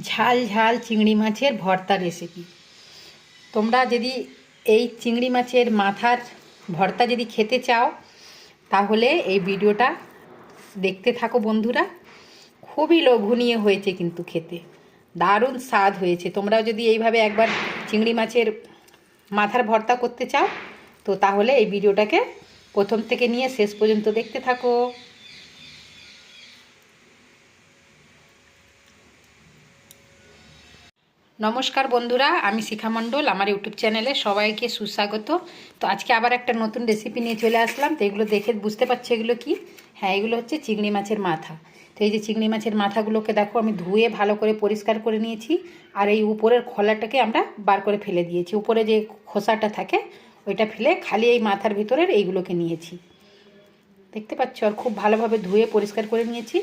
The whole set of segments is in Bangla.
ঝাল ঝাল চিংড়ি মাছের ভর্তা রেসিপি। তোমরা যদি এই চিংড়ি মাছের মাথার ভর্তা যদি খেতে চাও তাহলে এই ভিডিওটা দেখতে থাকো বন্ধুরা। খুবই লোভনীয় হয়েছে কিন্তু খেতে দারুণ স্বাদ হয়েছে। তোমরাও যদি এইভাবে একবার চিংড়ি মাছের মাথার ভর্তা করতে চাও তো তাহলে এই ভিডিওটাকে প্রথম থেকে নিয়ে শেষ পর্যন্ত দেখতে থাকো। নমস্কার বন্ধুরা, আমি শিখা মণ্ডল, আমার ইউটিউব চ্যানেলে সবাইকে সুস্বাগত। তো আজকে আবার একটা নতুন রেসিপি নিয়ে চলে আসলাম। তো এগুলো দেখে বুঝতে পারছো এগুলো কি? হ্যাঁ, এগুলো হচ্ছে চিংড়ি মাছের মাথা। তো এই যে চিংড়ি মাছের মাথাগুলোকে দেখো আমি ধুয়ে ভালো করে পরিষ্কার করে নিয়েছি। আর এই উপরের খোলাটাকে আমরা বার করে ফেলে দিয়েছি। উপরে যে খোসাটা থাকে ওইটা ফেলে খালি এই মাথার ভিতরের এইগুলোকে নিয়েছি, দেখতে পাচ্ছ। আর খুব ভালোভাবে ধুয়ে পরিষ্কার করে নিয়েছি।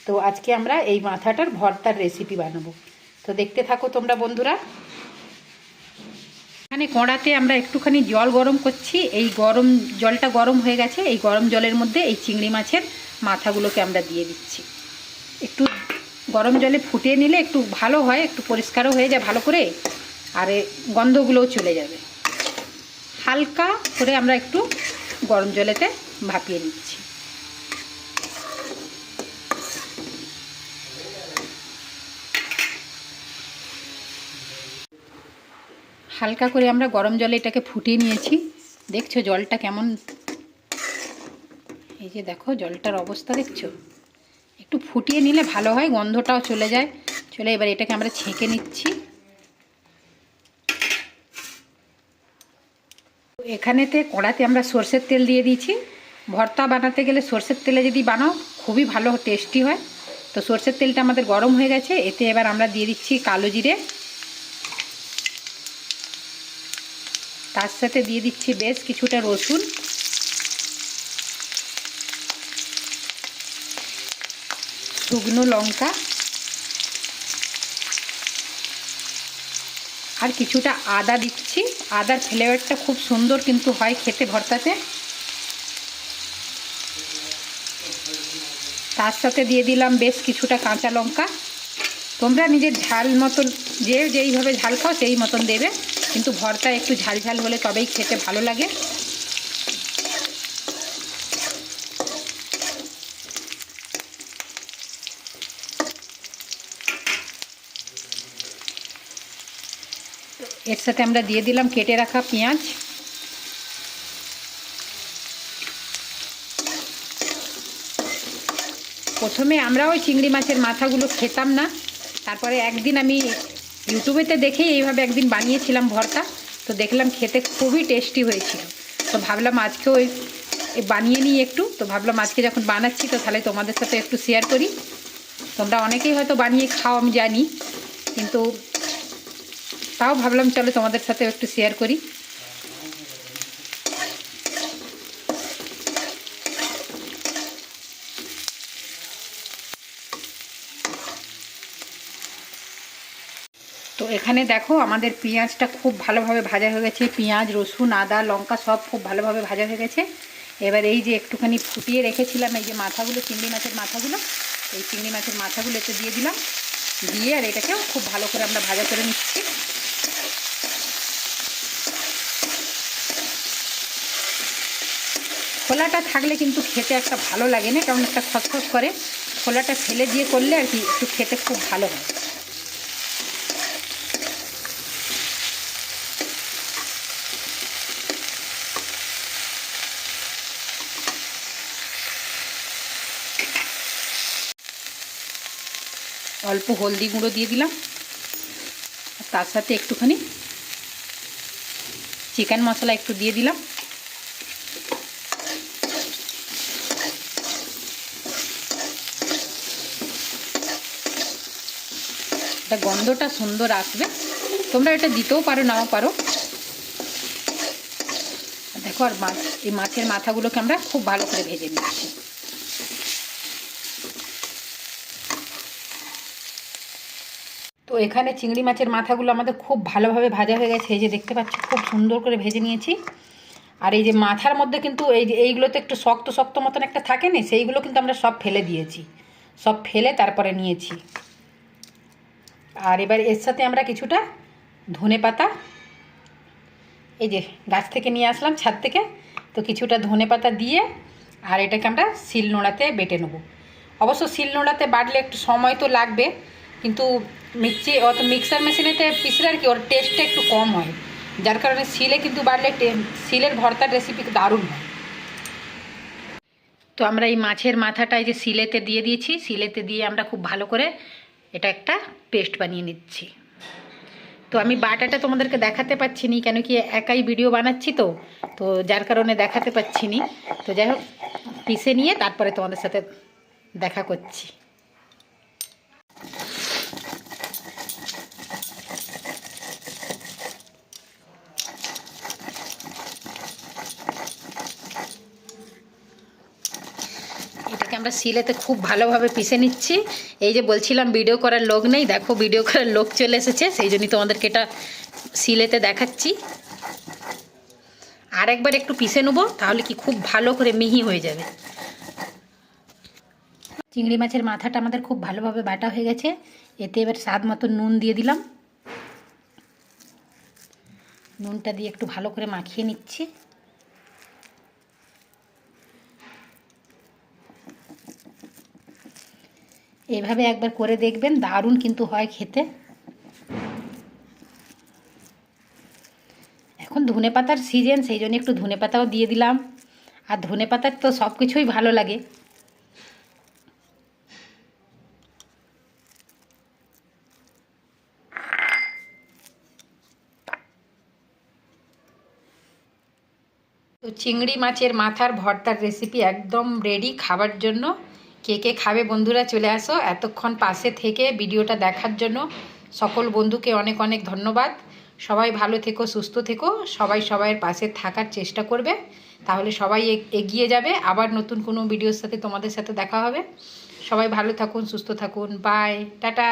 তো আজকে আমরা এই মাথাটার ভর্তার রেসিপি বানাবো। তো দেখতে থাকো তোমরা বন্ধুরা। এখানে কড়াতে আমরা একটুখানি জল গরম করছি। এই জলটা গরম হয়ে গেছে। এই গরম জলের মধ্যে এই চিংড়ি মাছের মাথাগুলোকে আমরা দিয়ে দিচ্ছি। একটু গরম জলে ফুটিয়ে নিলে একটু ভালো হয়, একটু পরিষ্কারও হয়ে যায় ভালো করে, আর গন্ধগুলোও চলে যাবে। হালকা করে আমরা একটু গরম জলেতে ভাপিয়ে নিচ্ছি। হালকা করে আমরা গরম জলে এটাকে ফুটিয়ে নিয়েছি। দেখছো জলটা কেমন? এই যে দেখো জলটার অবস্থা দেখছো। একটু ফুটিয়ে নিলে ভালো হয়, গন্ধটাও চলে যায়। চলে এবার এটাকে আমরা ছেঁকে নিচ্ছি। এখানেতে কড়াতে আমরা সর্ষের তেল দিয়ে দিয়েছি। ভর্তা বানাতে গেলে সর্ষের তেলে যদি বানাও খুবই ভালো টেস্টি হয়। তো সর্ষের তেলটা আমাদের গরম হয়ে গেছে। এতে এবার আমরা দিয়ে দিচ্ছি কালো জিরে, তার সাথে দিয়ে দিচ্ছি বেশ কিছুটা রসুন, শুকনো লঙ্কা আর কিছুটা আদা দিচ্ছি। আদার ফ্লেভারটা খুব সুন্দর কিন্তু হয় খেতে ভর্তাতে। তার সাথে দিয়ে দিলাম বেশ কিছুটা কাঁচা লঙ্কা। তোমরা নিজের ঝাল মতন যেইভাবে ঝাল খাও সেই মতন দেবে, কিন্তু ভর্তা একটু ঝাল ঝাল হলে তবেই খেতে ভালো লাগে। এর সাথে আমরা দিয়ে দিলাম কেটে রাখা পেঁয়াজ। প্রথমে আমরা ওই চিংড়ি মাছের মাথাগুলো খেতাম না, তারপরে একদিন আমি ইউটিউবেতে দেখে এইভাবে একদিন বানিয়েছিলাম ভর্তা। তো দেখলাম খেতে খুবই টেস্টি হয়েছিল। তো ভাবলাম আজকেও বানিয়ে নিই একটু। তো ভাবলাম আজকে যখন বানাচ্ছি তো তাহলে তোমাদের সাথে একটু শেয়ার করি। তোমরা অনেকেই হয়তো বানিয়ে খাও আমি জানি, কিন্তু তাও ভাবলাম চলো তোমাদের সাথে একটু শেয়ার করি। তো এখানে দেখো আমাদের পেঁয়াজটা খুব ভালোভাবে ভাজা হয়ে গেছে। পেঁয়াজ, রসুন, আদা, লঙ্কা সব খুব ভালোভাবে ভাজা হয়ে গেছে। এবার এই যে একটুখানি ফুটিয়ে রেখেছিলাম এই যে মাথাগুলো, চিংড়ি মাছের মাথাগুলো, এই চিংড়ি মাছের মাথাগুলো এতে দিয়ে দিলাম। দিয়ে আর এটাকেও খুব ভালো করে আমরা ভাজা করে নিচ্ছি। খোলাটা থাকলে কিন্তু খেতে একটা ভালো লাগে না, কারণ একটা খসখস করে। খোলাটা ফেলে দিয়ে করলে আর কি একটু খেতে খুব ভালো হয়। অল্প হলদি গুঁড়ো দিয়ে দিলাম, আর তার সাথে একটুখানি চিকেন মশলা একটু দিয়ে দিলাম। এটা গন্ধটা সুন্দর আসবে। তোমরা এটা দিতেও পারো নাও পারো। দেখো আর এই মাছের মাথাগুলোকে আমরা খুব ভালো করে ভেজে নিচ্ছি। তো এখানে চিংড়ি মাছের মাথাগুলো আমাদের খুব ভালোভাবে ভাজা হয়ে গেছে। এই যে দেখতে পাচ্ছি খুব সুন্দর করে ভেজে নিয়েছি। আর এই যে মাথার মধ্যে কিন্তু এইগুলোতে একটু শক্ত শক্ত মতন একটা থাকে না, সেইগুলো কিন্তু আমরা সব ফেলে দিয়েছি। সব ফেলে তারপরে নিয়েছি। আর এবার এর সাথে আমরা কিছুটা ধনেপাতা, এই যে গাছ থেকে নিয়ে আসলাম ছাদ থেকে, তো কিছুটা ধনেপাতা দিয়ে আর এটাকে আমরা শিলনোড়াতে বেটে নেব। অবশ্য শিলনোড়াতে বাটলে একটু সময় তো লাগবে, কিন্তু মিক্সার মেশিনেতে পিসলে আর কি ওর টেস্টটা একটু কম হয়, যার কারণে শিলে কিন্তু বাটলে শিলের ভর্তার রেসিপি দারুণ হয়। তো আমরা এই মাছের মাথাটা এই যে শিলেতে দিয়ে দিয়েছি, শিলেতে দিয়ে আমরা খুব ভালো করে এটা একটা পেস্ট বানিয়ে নিচ্ছি। তো আমি বাটাটা তোমাদেরকে দেখাতে পাচ্ছি নি, কেন কি একাই ভিডিও বানাচ্ছি, তো তো যার কারণে দেখাতে পাচ্ছি নি। তো যাই হোক, পিষে নিয়ে তারপরে তোমাদের সাথে দেখা করছি। এটাকে আমরা শিলেতে খুব ভালোভাবে পিষে নিচ্ছি। এই যে বলছিলাম ভিডিও করার লোক নেই, দেখো ভিডিও করার লোক চলে এসেছে, সেই জন্যই তোমাদেরকে এটা শিলেতে দেখাচ্ছি। আর একবার একটু পিষে নেবো, তাহলে কি খুব ভালো করে মিহি হয়ে যাবে। চিংড়ি মাছের মাথাটা আমাদের খুব ভালোভাবে বাটা হয়ে গেছে। এতে এবার স্বাদ মতো নুন দিয়ে দিলাম। নুনটা দিয়ে একটু ভালো করে মাখিয়ে নিচ্ছি। এইভাবে একবার করে দেখবেন, দারুণ কিন্তু হয় খেতে। এখন ধনেপাতার সিজন, সেই জন্য একটু ধনেপাতাও দিয়ে দিলাম। আর ধনেপাতার তো সব কিছুই ভালো লাগে। তো চিংড়ি মাছের মাথার ভর্তার রেসিপি একদম রেডি খাবার জন্য। কে কে খাবে বন্ধুরা চলে আসো। এতক্ষণ পাশে থেকে ভিডিওটা দেখার জন্য সকল বন্ধুকে অনেক অনেক ধন্যবাদ। সবাই ভালো থেকো, সুস্থ থেকো, সবাই সবাইয়ের পাশে থাকার চেষ্টা করবে, তাহলে সবাই এগিয়ে যাবে। আবার নতুন কোনো ভিডিওর সাথে তোমাদের সাথে দেখা হবে। সবাই ভালো থাকুন, সুস্থ থাকুন, বাই, টাটা।